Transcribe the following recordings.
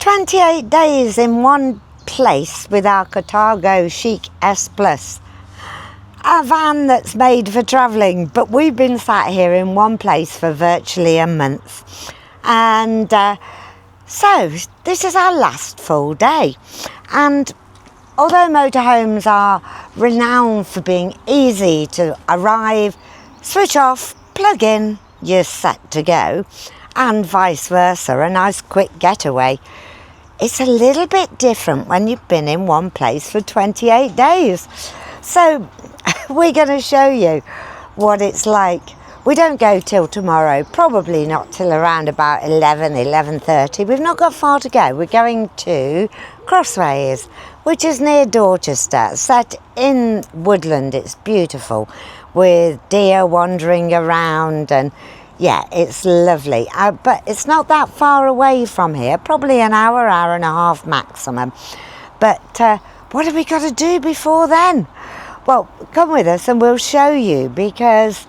28 days in one place with our Carthago Chic S Plus. A van that's made for travelling, but we've been sat here in one place for virtually a month. And so this is our last full day. And although motorhomes are renowned for being easy to arrive, switch off, plug in, you're set to go, and vice versa, a nice quick getaway, it's a little bit different when you've been in one place for 28 days. So we're going to show you what it's like. We don't go till tomorrow, probably not till around about 11:30. We've not got far to go. We're going to Crossways, which is near Dorset, set in woodland. It's beautiful, with deer wandering around, and yeah, it's lovely. But it's not that far away from here, probably an hour and a half maximum. But what have we got to do before then? Well, come with us and we'll show you, because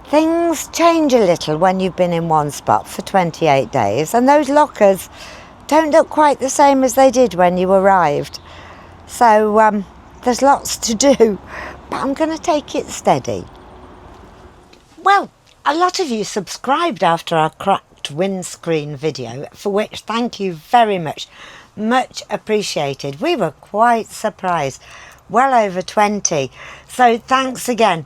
things change a little when you've been in one spot for 28 days, and those lockers don't look quite the same as they did when you arrived. So there's lots to do, but I'm going to take it steady. Well, a lot of you subscribed after our cracked windscreen video, for which thank you very much. Much appreciated. We were quite surprised. Well over 20. So thanks again.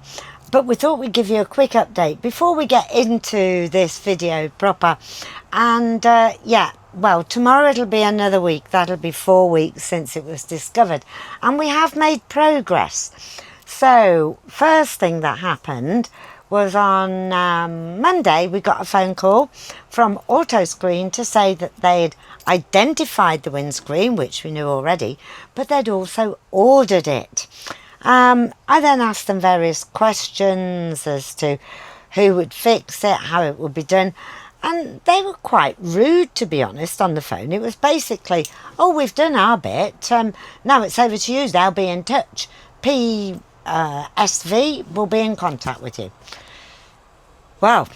But we thought we'd give you a quick update before we get into this video proper. And yeah, well, tomorrow it'll be another week. That'll be 4 weeks since it was discovered. And we have made progress. So first thing that happened was on Monday, we got a phone call from Autoscreen to say that they'd identified the windscreen, which we knew already, but they'd also ordered it. I then asked them various questions as to who would fix it, how it would be done, and they were quite rude, to be honest, on the phone. It was basically, oh, we've done our bit, now it's over to you, they'll be in touch. SV will be in contact with you. Well,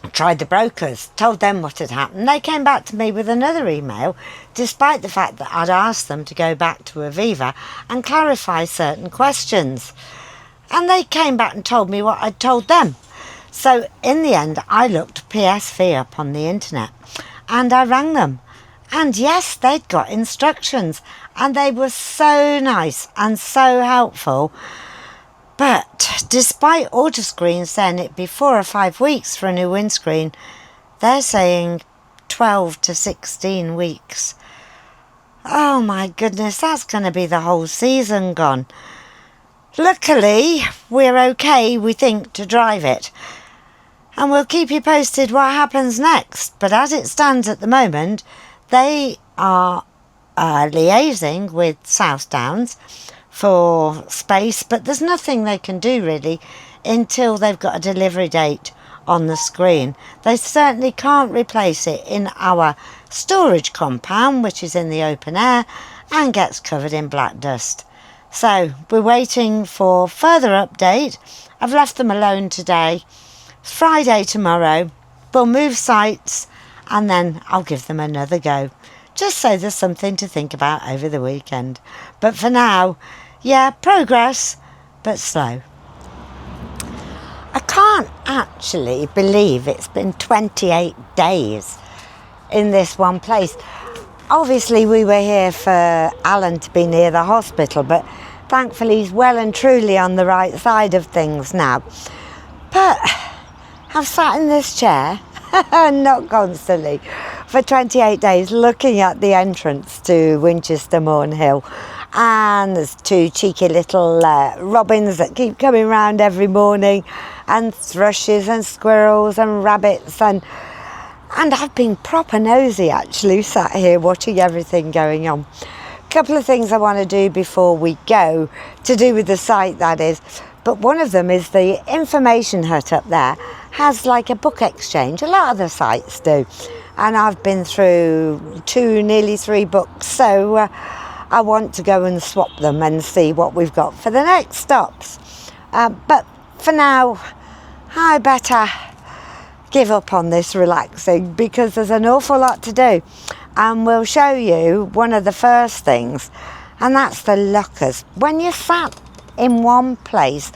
I tried the brokers, told them what had happened. They came back to me with another email, despite the fact that I'd asked them to go back to Aviva and clarify certain questions. And they came back and told me what I'd told them. So in the end, I looked PSV up on the internet and I rang them. And yes, they'd got instructions and they were so nice and so helpful. But despite Autoscreen saying it'd be 4 or 5 weeks for a new windscreen, they're saying 12 to 16 weeks. Oh my goodness, that's going to be the whole season gone. Luckily, we're okay, we think, to drive it. And we'll keep you posted what happens next. But as it stands at the moment, they are liaising with South Downs for space, but there's nothing they can do really until they've got a delivery date on the screen. They certainly can't replace it in our storage compound, which is in the open air and gets covered in black dust. So we're waiting for further update. I've left them alone today. It's Friday tomorrow. We'll move sites and then I'll give them another go, just so there's something to think about over the weekend. But for now, yeah, progress, but slow. I can't actually believe it's been 28 days in this one place. Obviously, we were here for Alan to be near the hospital, but thankfully he's well and truly on the right side of things now. But I've sat in this chair, not constantly, for 28 days looking at the entrance to Winchester Mornhill. And there's 2 cheeky little robins that keep coming round every morning, and thrushes and squirrels and rabbits, and I've been proper nosy actually, sat here watching everything going on. A couple of things I want to do before we go, to do with the site that is, but one of them is the information hut up there has like a book exchange. A lot of the sites do, and I've been through 2, nearly 3 books, so I want to go and swap them and see what we've got for the next stops. But for now, I better give up on this relaxing because there's an awful lot to do, and we'll show you one of the first things, and that's the lockers. When you're sat in one place,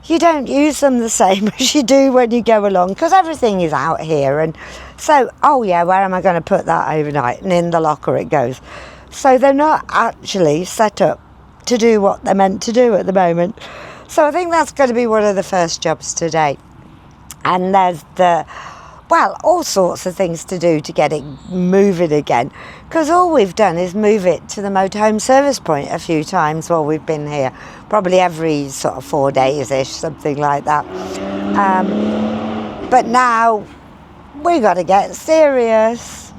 you don't use them the same as you do when you go along, because everything is out here, and so, oh yeah, where am I going to put that overnight? And in the locker it goes. So they're not actually set up to do what they're meant to do at the moment. So I think that's going to be one of the first jobs today. And there's all sorts of things to do to get it moving again, because all we've done is move it to the motorhome service point a few times while we've been here, probably every sort of 4 days-ish, something like that. But now we got to get serious.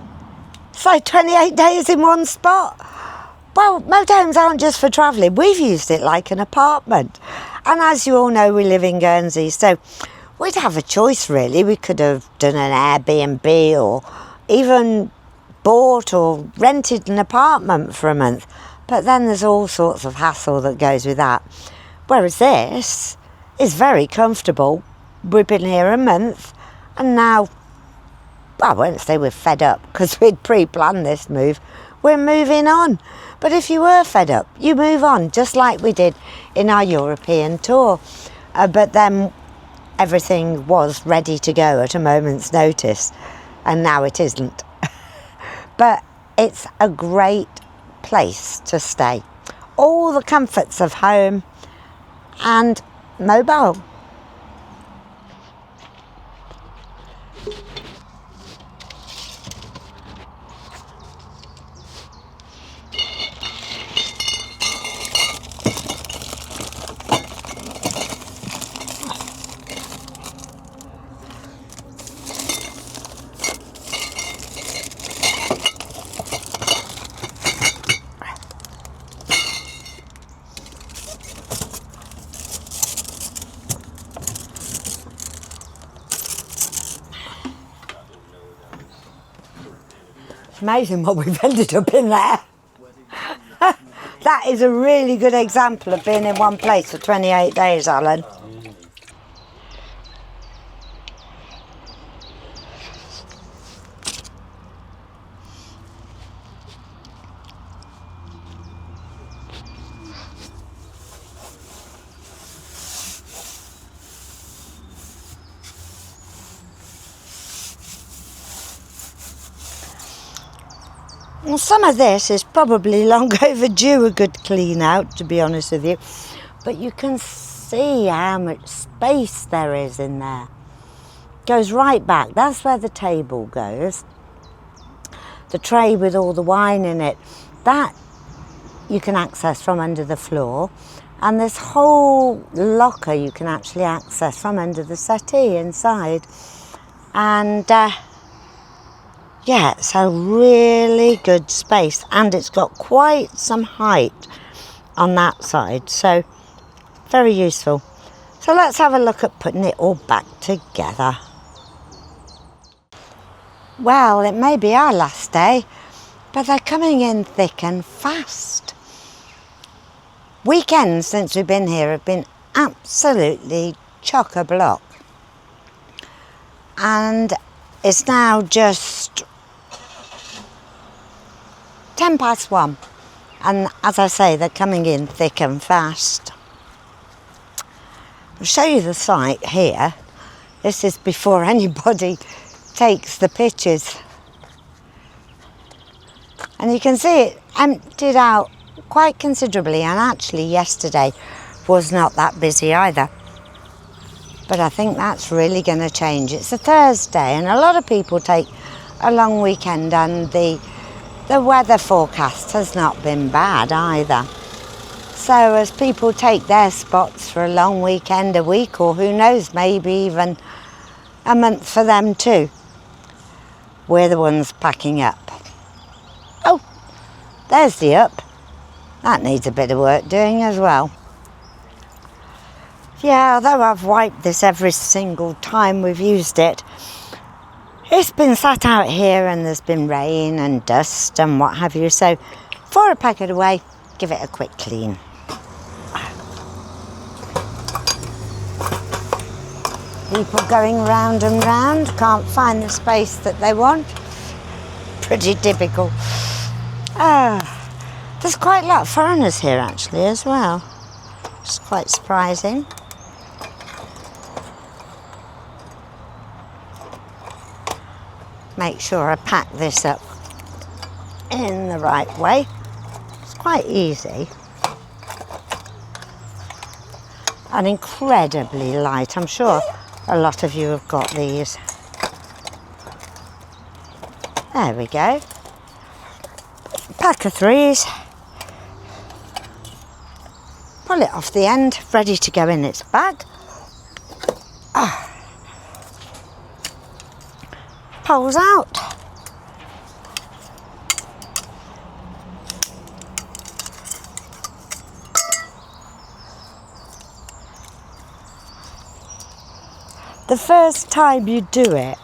So 28 days in one spot. Well, motorhomes aren't just for travelling. We've used it like an apartment. And as you all know, we live in Guernsey, so we'd have a choice really. We could have done an Airbnb or even bought or rented an apartment for a month. But then there's all sorts of hassle that goes with that. Whereas this is very comfortable. We've been here a month and now, well, I won't say we're fed up because we'd pre-planned this move. We're moving on. But if you were fed up, you move on, just like we did in our European tour. But then everything was ready to go at a moment's notice, and now it isn't. But it's a great place to stay. All the comforts of home and mobile. Amazing what we've ended up in there. That is a really good example of being in one place for 28 days, Alan. Well, some of this is probably long overdue a good clean out, to be honest with you. But you can see how much space there is in there. Goes right back. That's where the table goes. The tray with all the wine in it. That you can access from under the floor. And this whole locker you can actually access from under the settee inside. And yeah, it's a really good space, and it's got quite some height on that side, so very useful. So let's have a look at putting it all back together. Well, it may be our last day, but they're coming in thick and fast. Weekends since we've been here have been absolutely chock-a-block. And it's now just 1:10, and as I say, they're coming in thick and fast. I'll show you the site here. This is before anybody takes the pictures. And you can see it emptied out quite considerably, and actually yesterday was not that busy either. But I think that's really going to change. It's a Thursday and a lot of people take a long weekend, and the weather forecast has not been bad either. So as people take their spots for a long weekend, a week, or who knows, maybe even a month for them too, we're the ones packing up. Oh, there's the up. That needs a bit of work doing as well. Yeah, although I've wiped this every single time we've used it, it's been sat out here and there's been rain and dust and what have you. So before I pack it away, give it a quick clean. People going round and round, can't find the space that they want. Pretty typical. There's quite a lot of foreigners here actually as well. It's quite surprising. Make sure I pack this up in the right way. It's quite easy. And incredibly light. I'm sure a lot of you have got these. There we go. Pack of 3s. Pull it off the end, ready to go in its bag. Pulls out. The first time you do it,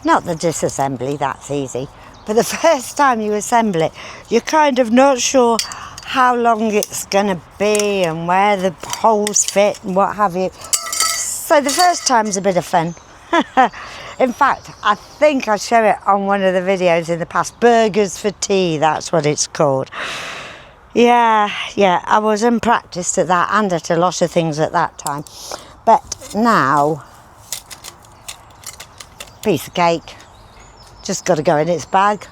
not the disassembly, that's easy, but the first time you assemble it, you're kind of not sure how long it's going to be and where the holes fit and what have you. So the first time's a bit of fun. In fact, I think I show it on one of the videos in the past. Burgers for tea, that's what it's called. Yeah, I was unpracticed at that and at a lot of things at that time. But now, piece of cake, just got to go in its bag.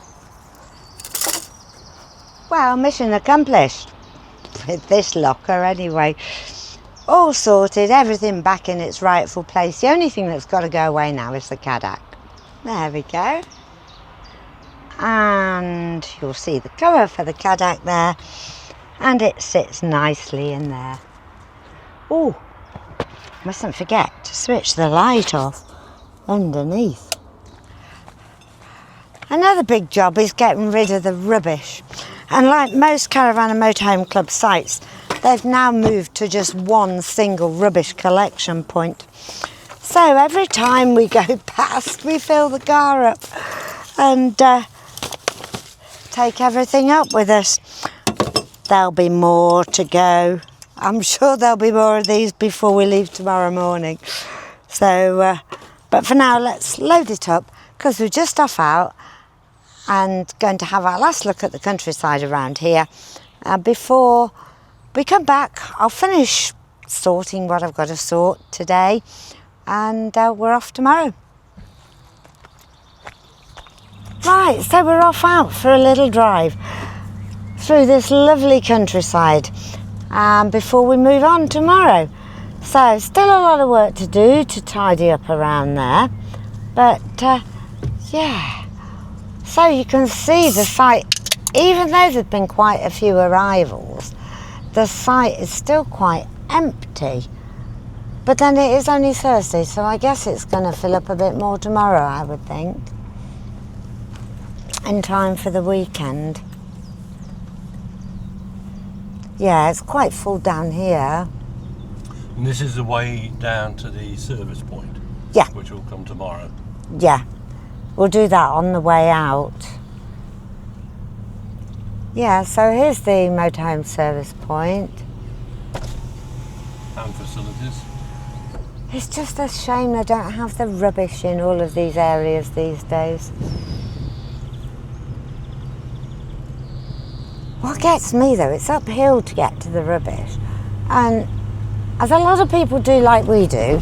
Well, mission accomplished with this locker anyway. All sorted, everything back in its rightful place. The only thing that's got to go away now is the Cadac. There we go. And you'll see the cover for the Cadac there. And it sits nicely in there. Oh, mustn't forget to switch the light off underneath. Another big job is getting rid of the rubbish. And like most Caravan and Motorhome Club sites, they've now moved to just one single rubbish collection point. So every time we go past, we fill the car up and take everything up with us. There'll be more to go. I'm sure there'll be more of these before we leave tomorrow morning. So, but for now, let's load it up because we're just off out and going to have our last look at the countryside around here. Before we come back, I'll finish sorting what I've got to sort today and we're off tomorrow. Right, so we're off out for a little drive through this lovely countryside before we move on tomorrow. So still a lot of work to do to tidy up around there, but yeah. So you can see the site, even though there's been quite a few arrivals, the site is still quite empty. But then it is only Thursday, so I guess it's going to fill up a bit more tomorrow, I would think, in time for the weekend. Yeah, it's quite full down here. And this is the way down to the service point? Yeah. Which will come tomorrow? Yeah. We'll do that on the way out. Yeah, so here's the motorhome service point. And facilities? It's just a shame they don't have the rubbish in all of these areas these days. What gets me though, it's uphill to get to the rubbish. And as a lot of people do like we do,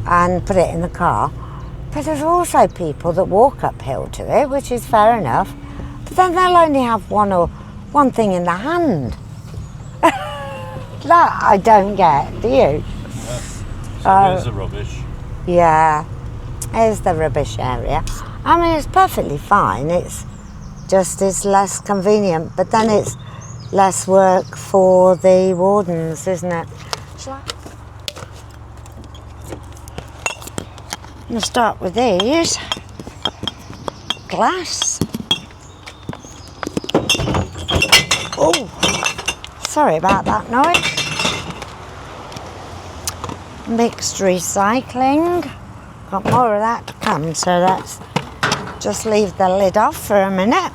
and put it in the car, but there's also people that walk uphill to it, which is fair enough, but then they'll only have one thing in their hand. That I don't get, do you? Yeah. So there's the rubbish. Yeah, here's the rubbish area. I mean, it's perfectly fine, it's less convenient, but then it's less work for the wardens, isn't it? I'm going to start with these. Glass. Oh, sorry about that noise. Mixed recycling. Got more of that to come, so let's just leave the lid off for a minute.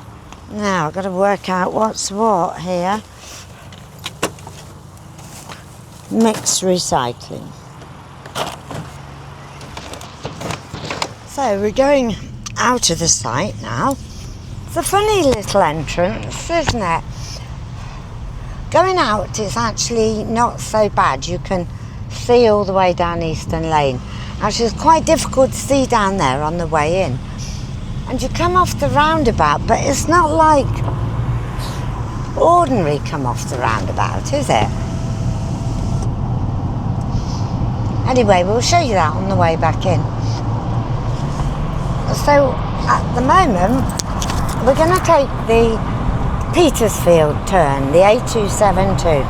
Now I've got to work out what's what here. Mixed recycling. So we're going out of the site now. It's a funny little entrance, isn't it? Going out is actually not so bad. You can see all the way down Eastern Lane. Actually, it's quite difficult to see down there on the way in. And you come off the roundabout, but it's not like ordinary come off the roundabout, is it? Anyway, we'll show you that on the way back in. So, at the moment, we're going to take the Petersfield turn, the A272.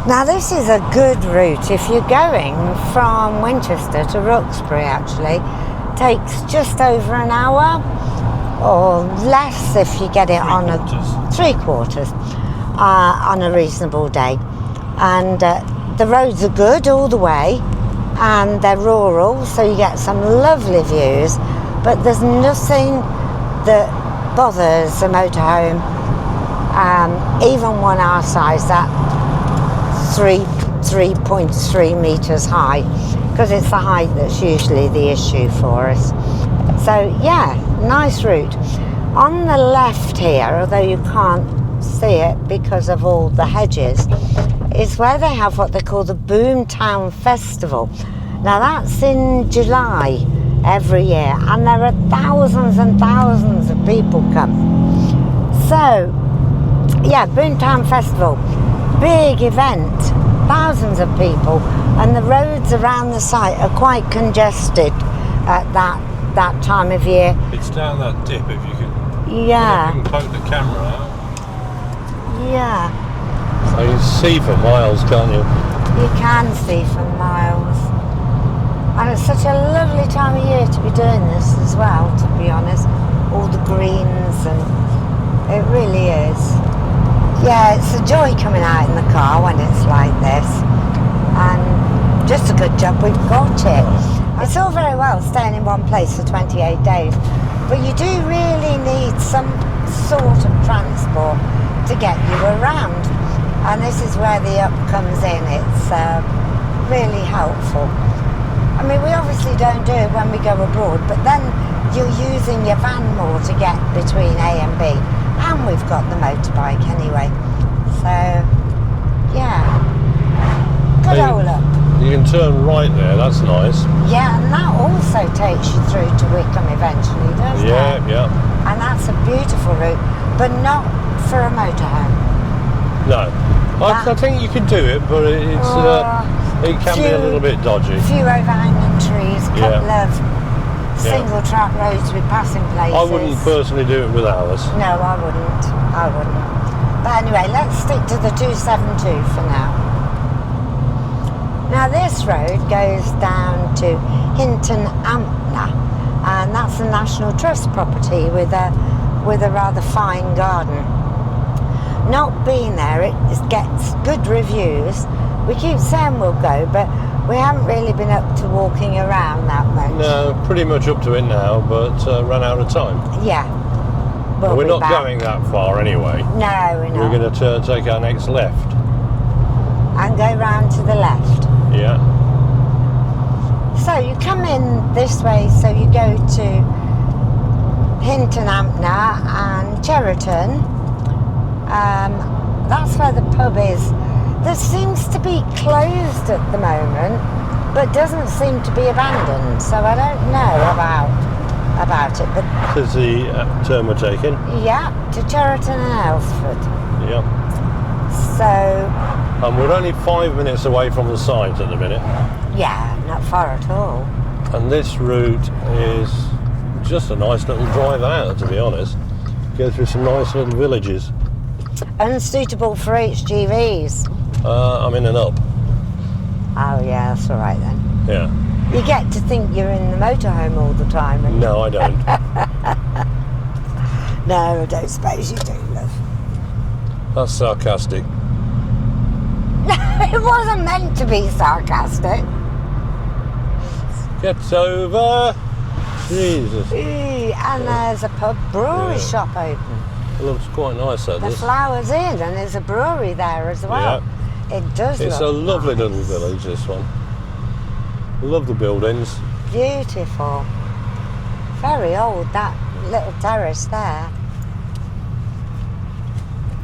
Now this is a good route. If you're going from Winchester to Rookesbury, actually, takes just over an hour or less if you get it on a 3/4 on a reasonable day. And the roads are good all the way, and they're rural, so you get some lovely views, but there's nothing that bothers a motorhome, even one our size, that 3.3 metres high, because it's the height that's usually the issue for us. So yeah, nice route. On the left here, although you can't see it because of all the hedges, is where they have what they call the Boomtown Festival. Now that's in July every year, and there are thousands and thousands of people come. So yeah, Boomtown Festival, big event, thousands of people, and the roads around the site are quite congested at that time of year. It's down that dip, if you can. Yeah. If you can poke the camera out. Yeah. So you can see for miles, can't you? You can see for miles. And it's such a lovely time of year to be doing this as well, to be honest. All the greens, and it really is. Yeah, it's a joy coming out in the car when it's like this. And just a good job we've got it. It's all very well staying in one place for 28 days, but you do really need some sort of transport to get you around. And this is where the up comes in. It's really helpful. I mean, we obviously don't do it when we go abroad, but then you're using your van more to get between A and B. And we've got the motorbike anyway. So, yeah. Good old up. You can turn right there, that's nice. Yeah, and that also takes you through to Wickham eventually, doesn't it? Yeah. And that's a beautiful route, but not for a motorhome. No. I think you can do it, but it can be a little bit dodgy. A few overhanging trees, a couple of single track roads with passing places. I wouldn't personally do it with ours. No, I wouldn't. But anyway, let's stick to the 272 for now. Now this road goes down to Hinton Ampner, and that's a National Trust property with a rather fine garden. Not being there, it gets good reviews. We keep saying we'll go, but we haven't really been up to walking around that much. No, pretty much up to it now, but ran out of time. Yeah. We're not going that far anyway. No, we're not. We're going to take our next left. And go round to the left. Yeah. So you come in this way, so you go to Hinton Ampner and Cheriton. That's where the pub is. That seems to be closed at the moment, but doesn't seem to be abandoned. So I don't know about it. But This is the turn we're taking. yeah, to Cheriton and Aylesford. Yeah. So And we're only 5 minutes away from the site at the minute. yeah, not far at all. And this route is just a nice little drive out, to be honest. Go through some nice little villages. Unsuitable for HGVs. I'm in and up. Oh yeah, that's all right then. Yeah. You get to think you're in the motorhome all the time. And No, I don't. no, I don't suppose you do, love. That's sarcastic. It wasn't meant to be sarcastic. Get over. Jesus. And there's a pub brewery shop open. It looks quite nice, that The does. Flowers Inn, and there's a brewery there as well. It does It's a look lovely nice. little village, this one. Love the buildings. Beautiful. Very old, that little terrace there.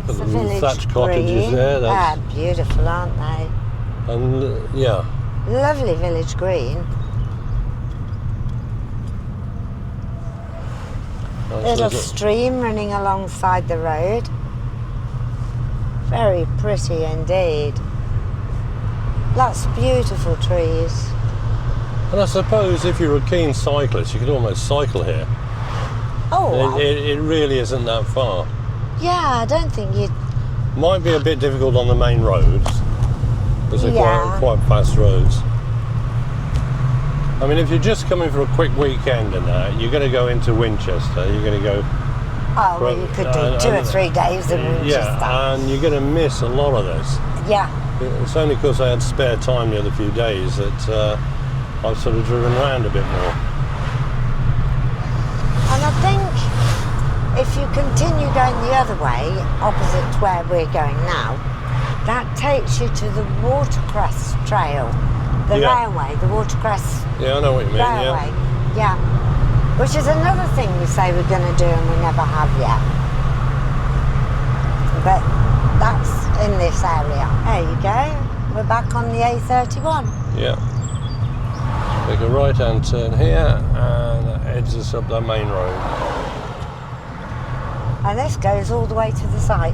It's The a village thatched cottages green. there. That's, Beautiful, aren't they? and yeah. Lovely village green. Nice Little stream running alongside the road. Very pretty indeed. Lots of beautiful trees. And I suppose if you're a keen cyclist, you could almost cycle here. Oh, It really isn't that far. yeah, I don't think you'd... Might be a bit difficult on the main roads, because they're Yeah. quite fast roads. I mean, if you're just coming for a quick weekend and that, you're going to go into Winchester, you're going to go... Oh, well, you could do 2 or 3 days in Winchester. Yeah, and you're going to miss a lot of this. Yeah. It's only because I had spare time the other few days that I've sort of driven around a bit more. And I think if you continue going the other way, opposite to where we're going now, that takes you to the Watercress Trail, the railway, the Watercress Yeah, I know what you mean, railway. Yeah. Which is another thing we say we're going to do and we never have yet. But that's in this area. There you go. We're back on the A31. Yeah. Take a right-hand turn here and that heads us up that main road. And this goes all the way to the site.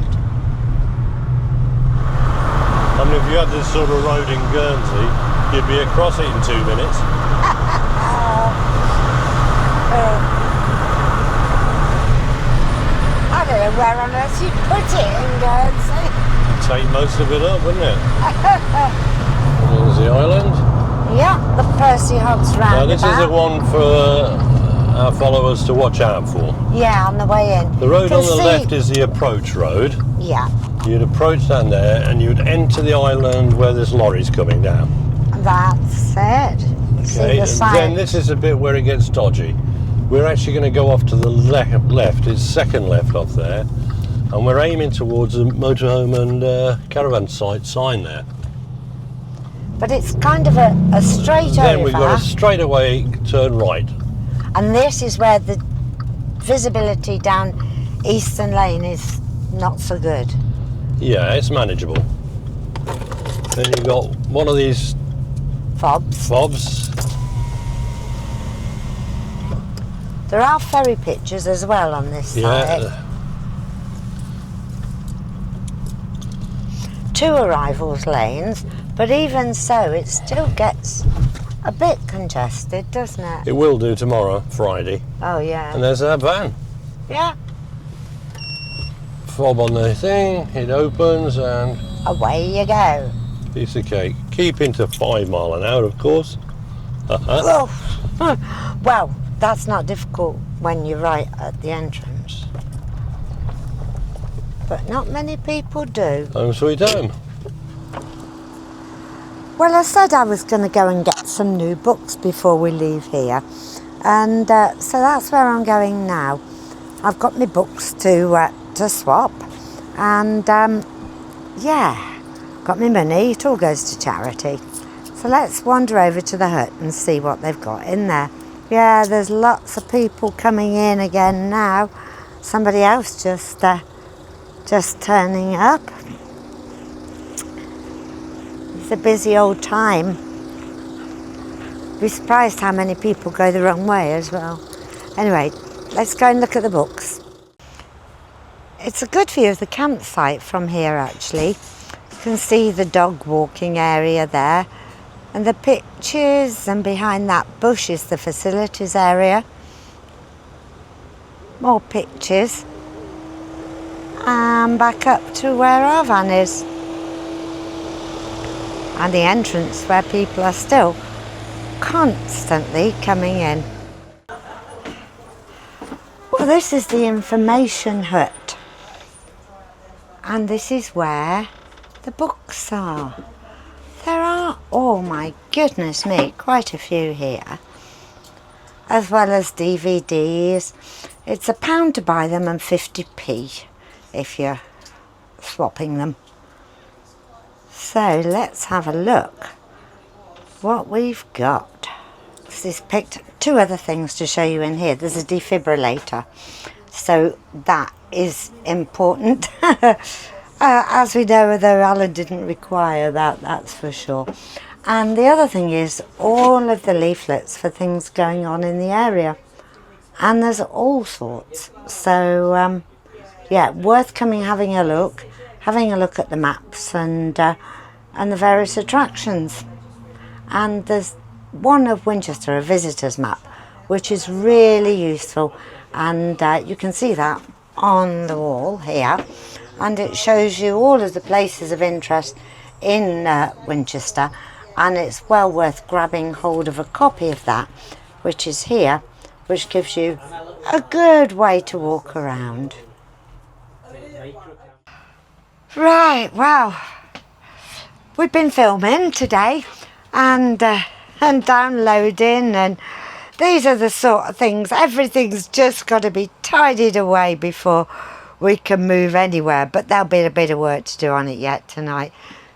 I mean, if you had this sort of road in Guernsey, you'd be across it in 2 minutes. I don't know where on earth you'd put it in Guernsey. Take most of it up, wouldn't it? There's the island. Yeah, the Percy Hogs roundabout. Now this is the one for our followers to watch out for. Yeah, on the way in. The road on the left is the approach road. Yeah. You'd approach down there and you'd enter the island where there's lorries coming down. That's it. See Okay, the and sign. then this is a bit where it gets dodgy. We're actually going to go off to the left, it's second left off there, and we're aiming towards the motorhome and caravan site sign there. But it's kind of a straight Then over. we've got a straight away turn right. And this is where the visibility down Eastern Lane is not so good. Yeah, it's manageable. Then you've got one of these fobs. There are ferry pictures as well on this side. 2 arrivals lanes, but even so it still gets a bit congested, doesn't it? It will do tomorrow, Friday. Oh yeah. And there's that van. Yeah. Fob on the thing, it opens and Away you go. piece of cake. Keep into 5 miles an hour, of course. Oh. Well, that's not difficult when you're right at the entrance. But not many people do. Home sweet home. Well, I said I was going to go and get some new books before we leave here. And so that's where I'm going now. I've got my books to swap. And yeah, got my money. It all goes to charity. So let's wander over to the hut and see what they've got in there. Yeah, there's lots of people coming in again now. Somebody else just turning up. It's a busy old time. Be surprised how many people go the wrong way as well. Anyway, let's go and look at the books. It's a good view of the campsite from here actually. You can see the dog walking area there. And the pictures, and behind that bush is the facilities area. More pictures. And back up to where our van is. And the entrance where people are still constantly coming in. Well, this is the information hut. And this is where the books are. There are, oh my goodness me, quite a few here. As well as DVDs. It's £1 to buy them and 50p if you're swapping them. So let's have a look what we've got. He's picked two other things to show you in here. There's a defibrillator, so that is important. As we know, though Alan didn't require that, that's for sure. And the other thing is all of the leaflets for things going on in the area, and there's all sorts. So yeah, worth coming having a look at the maps and the various attractions. And there's one of Winchester, a visitor's map, which is really useful, and you can see that on the wall here, and it shows you all of the places of interest in Winchester, and it's well worth grabbing hold of a copy of that, which is here, which gives you a good way to walk around. Right, well, we've been filming today and downloading, and these are the sort of things, everything's just got to be tidied away before we can move anywhere, but there'll be a bit of work to do on it yet tonight.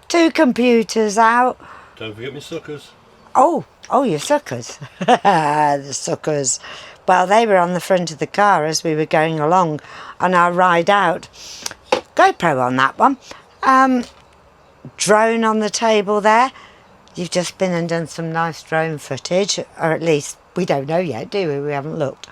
2 computers out. Don't forget my suckers. Oh, your suckers. The suckers. Well, they were on the front of the car as we were going along on our ride out. GoPro on that one. Drone on the table there. You've just been and done some nice drone footage, or at least we don't know yet, do we? We haven't looked.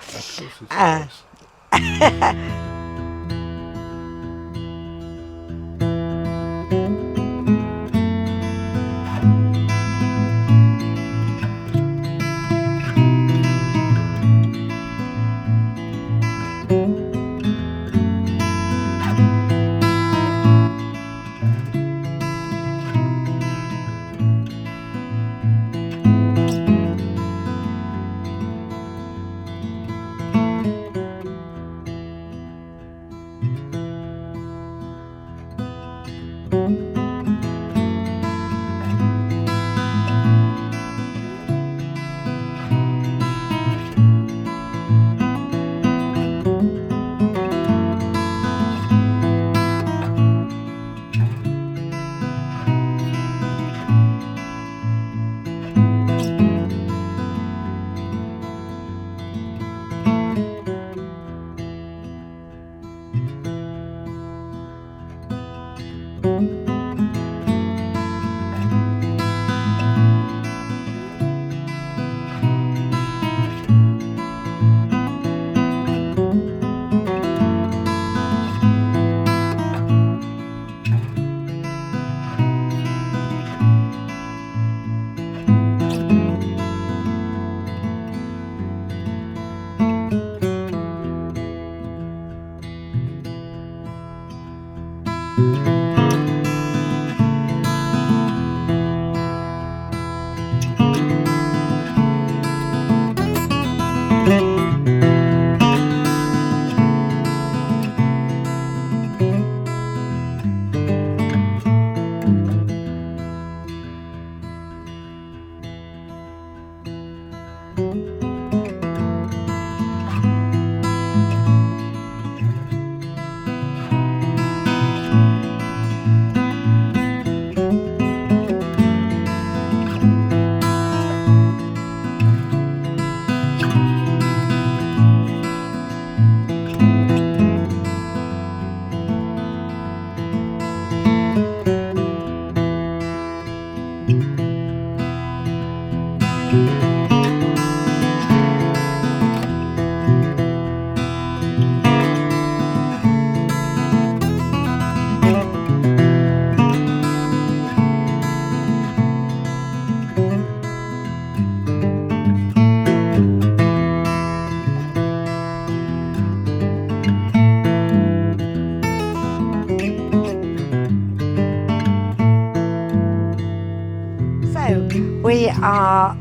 We are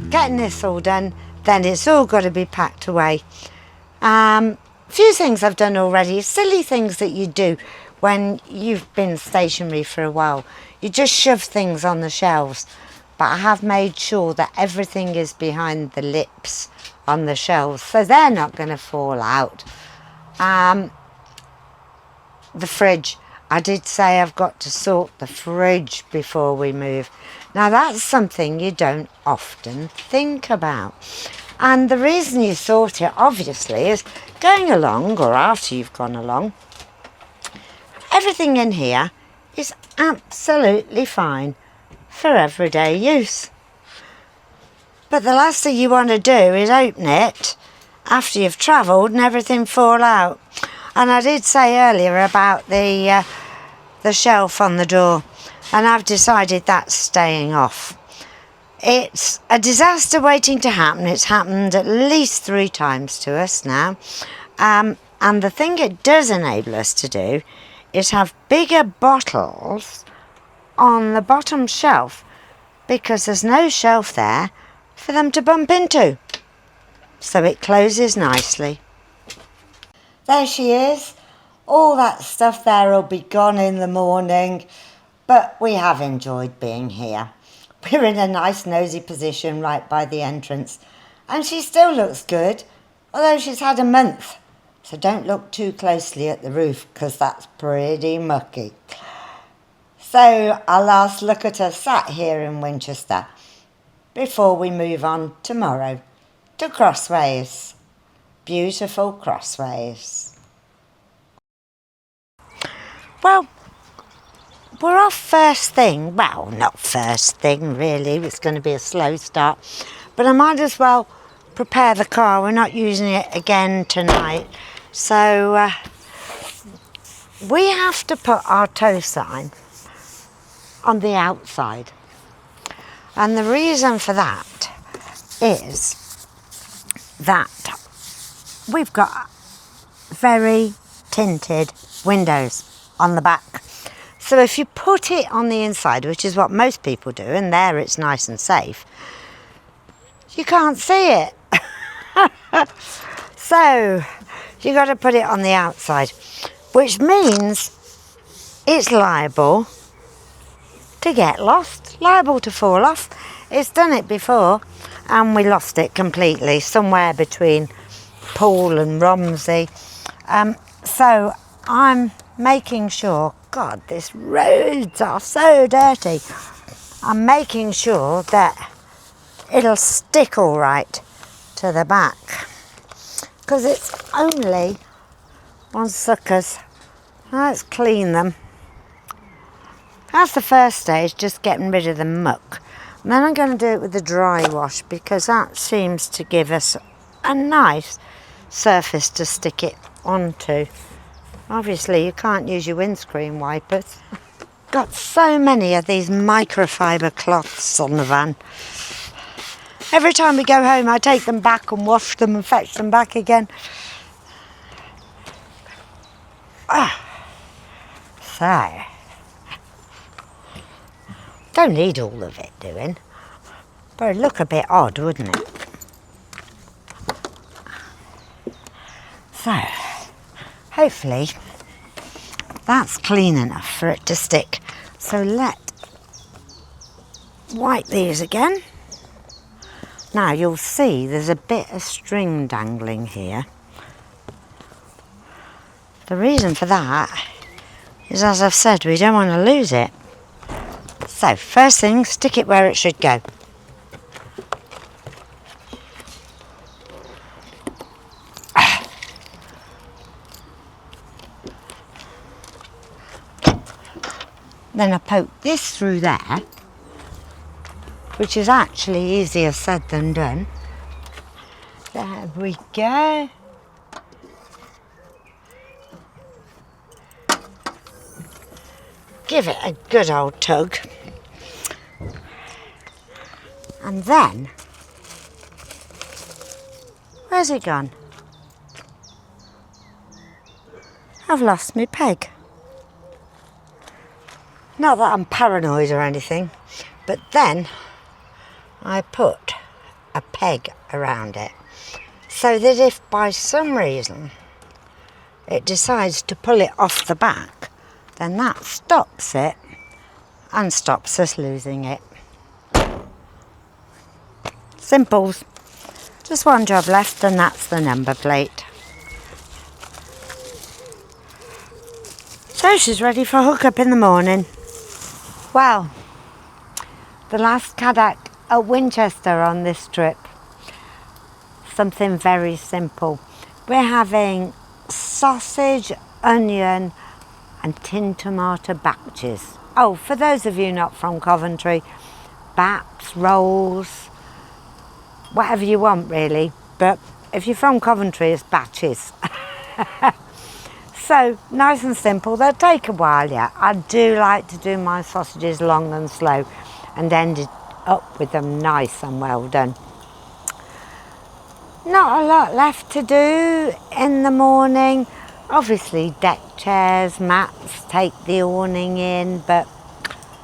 getting this all done, then it's all got to be packed away. Few things I've done already, silly things that you do when you've been stationary for a while. You just shove things on the shelves, but I have made sure that everything is behind the lips on the shelves, so they're not going to fall out. The fridge, I did say I've got to sort the fridge before we move. Now that's something you don't often think about. And the reason you thought it, obviously, is going along, or after you've gone along, everything in here is absolutely fine for everyday use. But the last thing you want to do is open it after you've travelled and everything fall out. And I did say earlier about the shelf on the door, and I've decided that's staying off. It's a disaster waiting to happen. It's happened at least 3 times to us now. And the thing it does enable us to do is have bigger bottles on the bottom shelf, because there's no shelf there for them to bump into. So it closes nicely. There she is. All that stuff there will be gone in the morning, but we have enjoyed being here. We're in a nice nosy position right by the entrance, and she still looks good, although she's had a month. So don't look too closely at the roof, because that's pretty mucky. So our last look at her sat here in Winchester before we move on tomorrow to Crossways. Beautiful Crossways. Well, we're off first thing. Well, not first thing really, it's going to be a slow start, but I might as well prepare the car. We're not using it again tonight, so we have to put our tow sign on the outside, and the reason for that is that we've got very tinted windows on the back. So if you put it on the inside, which is what most people do, and there it's nice and safe, you can't see it. So you got to put it on the outside, which means it's liable to get lost, liable to fall off. It's done it before and we lost it completely somewhere between Poole and Romsey. So I'm making sure, God, these roads are so dirty. I'm making sure that it'll stick all right to the back, because it's only on suckers. Let's clean them. That's the first stage, just getting rid of the muck. And then I'm going to do it with the dry wash, because that seems to give us a nice surface to stick it onto. Obviously you can't use your windscreen wipers. Got so many of these microfiber cloths on the van. Every time we go home I take them back and wash them and fetch them back again. So, don't need all of it doing, but it'd look a bit odd, wouldn't it? So, hopefully that's clean enough for it to stick. So wipe these again. Now you'll see there's a bit of string dangling here. The reason for that is, as I've said, we don't want to lose it. So first thing, stick it where it should go. Then I poke this through there, which is actually easier said than done. There we go. Give it a good old tug. And then, where's it gone? I've lost my peg. Not that I'm paranoid or anything, but then I put a peg around it so that if by some reason it decides to pull it off the back, then that stops it and stops us losing it. Simples. Just one job left, and that's the number plate. So she's ready for hookup in the morning. Well, the last Cadac at Winchester on this trip. Something very simple. We're having sausage, onion and tin tomato batches. Oh, for those of you not from Coventry, baps, rolls, whatever you want really, but if you're from Coventry it's batches. So nice and simple. They'll take a while, yeah. I do like to do my sausages long and slow and end it up with them nice and well done. Not a lot left to do in the morning. Obviously deck chairs, mats, take the awning in, but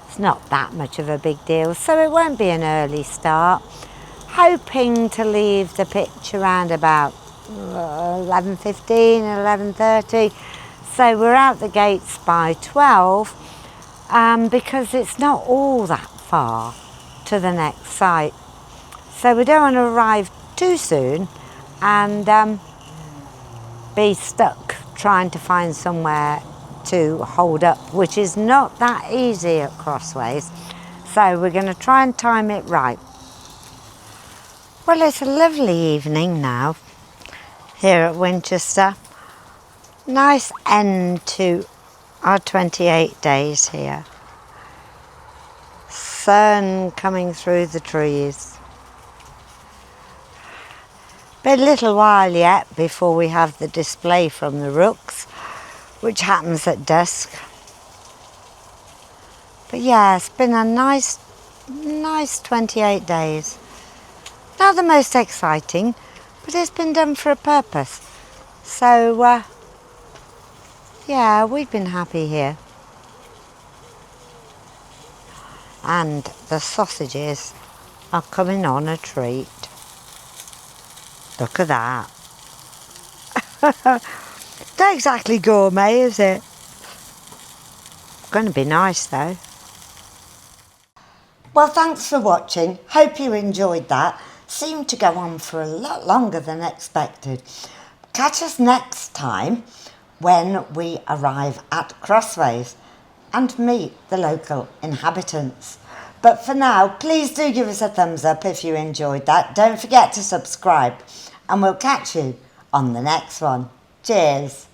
it's not that much of a big deal, so it won't be an early start. Hoping to leave the pitch around about 11:15, 11:30, so we're out the gates by 12, because it's not all that far to the next site, so we don't want to arrive too soon and be stuck trying to find somewhere to hold up, which is not that easy at Crossways, so we're going to try and time it right. Well, it's a lovely evening now here at Winchester. Nice end to our 28 days here. Sun coming through the trees. Been a little while yet before we have the display from the Rooks, which happens at dusk. But yeah, it's been a nice 28 days. Not the most exciting, but it's been done for a purpose. So, yeah, we've been happy here. And the sausages are coming on a treat. Look at that. Not exactly gourmet, is it? Going to be nice though. Well, thanks for watching. Hope you enjoyed that. Seemed to go on for a lot longer than expected. Catch us next time when we arrive at Crossways and meet the local inhabitants. But for now, please do give us a thumbs up if you enjoyed that. Don't forget to subscribe and we'll catch you on the next one. Cheers.